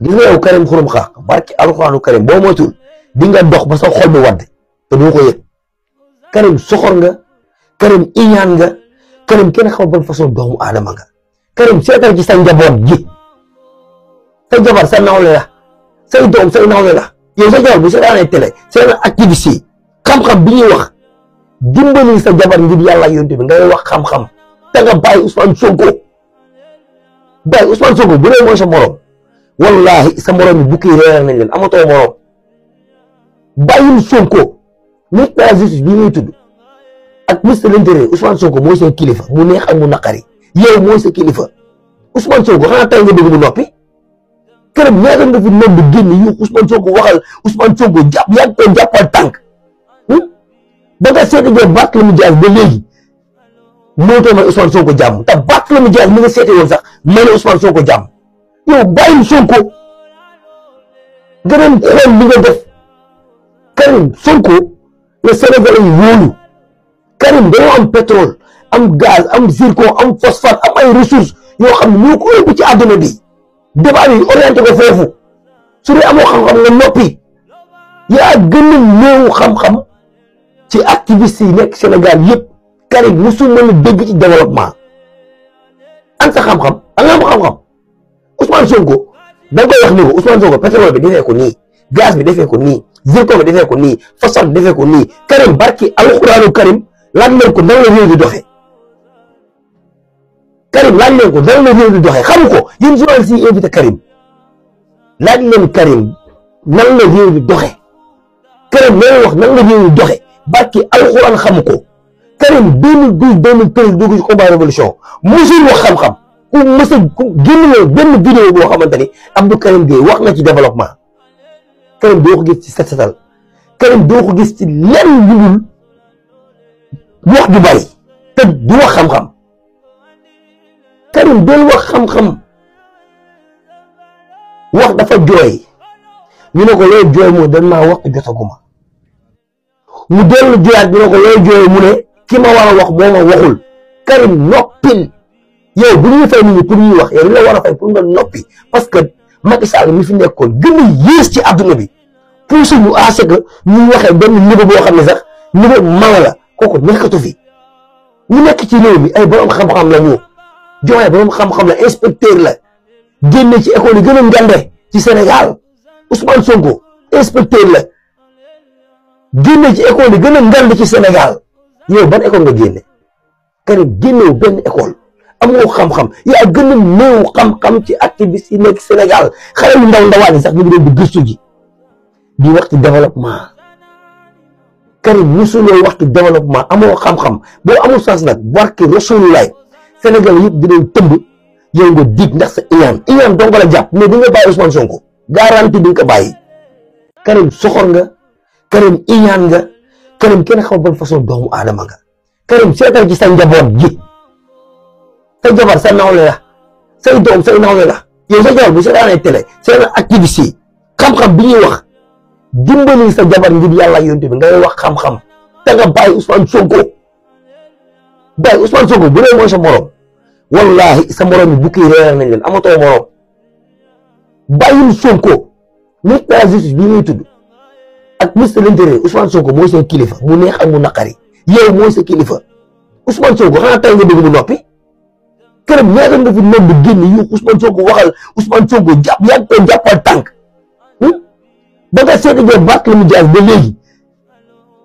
gis nga yow Karim Xurum Xax barki alxuraanu Karim boo moytul di nga dox ba sa xol bi wadd te doo ko yëg. Karim soxor nga, Karim iñaan nga, Karim kenn xaw ban façon doomu aadama nga. Karim seetal ci sa njaboot ji, sa jabar sa nawle la, say doom say nawle la. yow sa jabar bu seetaanee télé seen activiste yi xam-xam bi ñuy wax dimbali sa jabar ngir yàlla yonte bi ngay wax xam-xam te nga bàyyi Ousmane Sonko. bàyyi Ousmane Sonko bu dee mooy sa morom wallahi sa morom yi bukki réeral nañ leen amatoo morom. bàyyil Sonko ministre de la justice bii ngay tudd ak ministre de l'intérieur Ousmane Sonko mooy seen kilifa mu neex ak mu naqari yow mooy sa kilifa. Ousmane Sonko xanaa tey nga bëgg mu noppi. Karim ñaata nga fi noonu di génn yu Ousmane Sonko waxal Ousmane Sonko jàpp yaa ngi koy jàppal tànk ba nga seeti jee Barthélémy Dias ba léegi moo tax may Ousmane Sonko jàmm te Barthélémy Dias mi nga seeti woon sax may na Ousmane Sonko jàmm. yow bàyyil Sonko nga dem xool li nga def. Karim Sonko le Sénégalais yi wóolu. Karim dañoo am pétrole am gaz am zircon am phosphate am ay ressources yoo xam ne ñoo ko ëpp ci àdduna bi. débat bi orienté ko foofu su dee amoo xam-xam nga noppi yaa gën a néew xam-xam ci activiste yi nekk Sénégal yëpp. Karim musu mën a dégg ci développement an sa xam-xam an nga am xam-xam. Ousmane Sonko da nga koy wax ni ko Ousmane Sonko pétrole bi defee ko nii gaz bi defee ko nii zircon bi defee ko nii phosphate bi defee ko nii. Karim barki alxuraanu Karim laaj leen ko nan la réew di doxee. Karim laaj leen ko nan la réew di doxee xamu ko yéen journalistes yi invité Karim laaj leen Karim nan la réew di doxee. Karim leen wax nan la réew di doxee barki alxuraan xamu ko. Karim 2012 2013 dugg ci combat révolution musul wax xam-xam ku mës a génn benn vidéo boo xamante ni Abdou Karim Gueye wax na ci développement. Karim doo ko gis ci set setal. Karim doo ko gis ci lenn lu dul wax du bari te du wax xam-xam. Karim doon wax xam-xam wax dafa jooy ñu ne ko looy jooy mu dañ maa wax jotaguma mu dellu jooyaat ñu ne ko looy jooy mu ne ki ma war a wax moo ma waxul. Karim noppil yow bu ñuy fay nit ñi pour ñuy wax yow li la war a fay pour nga noppi parce que Macky Sall mi fi nekkoon gën a yées ci àdduna bi pousse ñu à ce que ñuy waxee benn niveau boo xam ne sax niveau mala la kooku nekkatu fi. ñu nekk ci réew mi ay borom xam-xam la ñu joxe borom xam-xam la inspecteur la génne ci école yi gën a ngande ci Sénégal. Ousmane Sonko inspecteur la génne ci école yi gën a ngande ci Sénégal. yow ban école nga génne. Karim génnewu benn école amoo xam-xam yaa gën a néew xam-xam ci activiste yi nekk Sénégal xale yu ndaw ndawaan yi sax ñu ngi doon di gëstu ji di wax ci développement. Karim musuloo wax ci développement amoo xam-xam boo amul sens nag barki Rasulullah Sénégal yëpp dinañ tëmb yow nga dig ndax sa iñaan dong la jàpp mais di nga bàyyi Ousmane Sonko garanti di nga ko bàyyi. Karim soxor nga, Karim iñaan nga, Karim kenn xaw ban façon doomu aadama nga. Karim seetal ci sa njaboot ji, sa jabar sa nawle la, say doom say nawle la. yow sa jabar bu seetaanee télé seen activiste yi xam-xam bi ñuy wax dimbali sa jabar ngir yàlla yonte bi ngay wax xam-xam te nga bàyyi Ousmane Sonko. bàyyi Ousmane Sonko bu dee mooy sa morom wallahi sa morom yi bukki réeral nañ leen amatoo morom. bàyyil Sonko ministre de la justice bii ngay tudd ak ministre de l'intérieur Ousmane Sonko mooy seen kilifa mu neex ak mu naqari yow mooy sa kilifa. Ousmane Sonko xanaa tey nga bëgg mu noppi. Karim ñaata nga fi noonu di génn yu Ousmane Sonko waxal Ousmane Sonko jàpp yaa ngi koy jàppal tànk ba nga seeti jee Barthélémy Dias ba léegi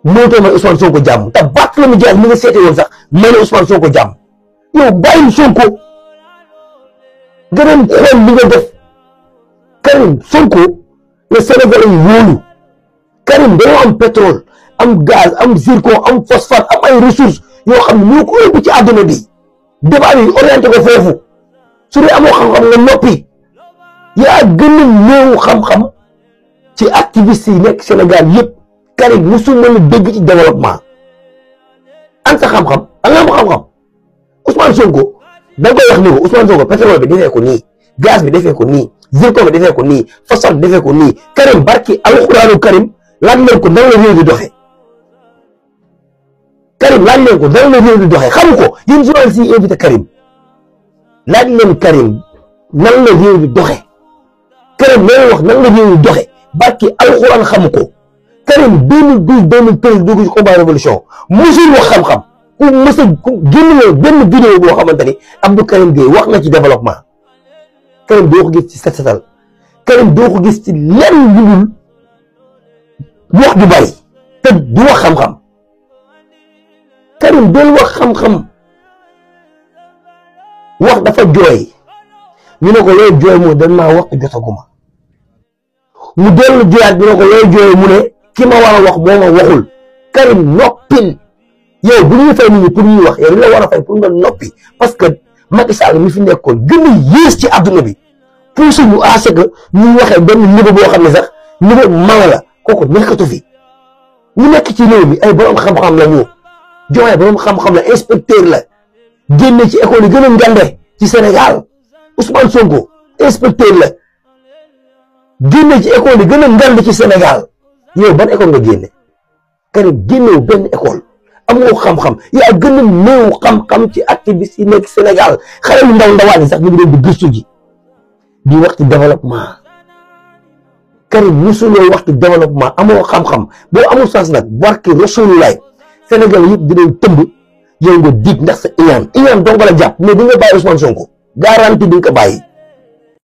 moo tax may Ousmane Sonko jàmm te Barthélémy Dias mi nga seeti woon sax may na Ousmane Sonko jàmm. yow bàyyil Sonko nga dem xool li nga def. Karim Sonko le Sénégalais yi wóolu. Karim dañoo am pétrole am gaz am zircon am phosphate am ay ressources yoo xam ne ñoo ko ëpp ci àdduna bi. débat bi orienté ko foofu su dee amoo xam-xam nga noppi yaa gën a néew xam-xam ci activiste yi nekk Sénégal yëpp. Karim musu mën a dégg ci développement an sa xam-xam an nga am xam-xam. Ousmane Sonko da nga koy wax ni ko Ousmane Sonko pétrole bi defee ko nii gaz bi defee ko nii zircon bi defee ko nii phosphate bi defee ko nii. Karim barki alxuraanu Karim laaj leen ko nan la réew di doxee. Karim laaj leen ko nan la réew di doxee xamu ko yéen journalistes yi invité Karim laaj leen Karim nan la réew di doxee. Karim may wax nan la ñuy doxe barki alxuraan xamu ko. Karim 2012 2013 dugg ci combat révolution musul wax xam-xam ku mës a génn benn vidéo boo xamante ni Abdou Karim Gueye wax na ci développement. Karim doo ko gis ci set setal. Karim doo ko gis ci lenn lu dul wax ju bari te du wax xam-xam. Karim doon wax xam-xam wax dafa jooy ñu ne ko looy jooy mu dañ maa wax jotaguma mu dellu jooyaat ñu ne ko looy jooy mu ne ki ma war a wax moo ma waxul. Karim noppil yow bu ñuy fay nit ñi pour ñuy wax yow li la war a fay pour nga noppi parce que Macky Sall mi fi nekkoon gën a yées ci adduna bi pousse ñu à ce que ñuy waxee benn niveau boo xam ne sax niveau mala la kooku nekkatu fi ñu nekk ci réew mi ay borom xam-xam la ñu joxe borom xam-xam la inspecteur la génne ci école yi gën a ngande ci Sénégal Ousmane Sonko inspecteur la génne ci école yi gën a ngande ci Sénégal yow ban école nga génne. Karim génnewu benn école amoo xam-xam yaa gën a néew xam-xam ci activiste yi nekk Sénégal xale yu ndaw ndawaan yi sax ñu ngi doon di gëstu ji di wax ci développement. Karim musuloo wax ci développement amoo xam-xam boo amul sens nag barki Rasulullah Sénégal yëpp dinañ tëmb yow nga dig ndax sa iñaan dong la jàpp mais di nga bàyyi Ousmane Sonko garanti di nga ko bàyyi.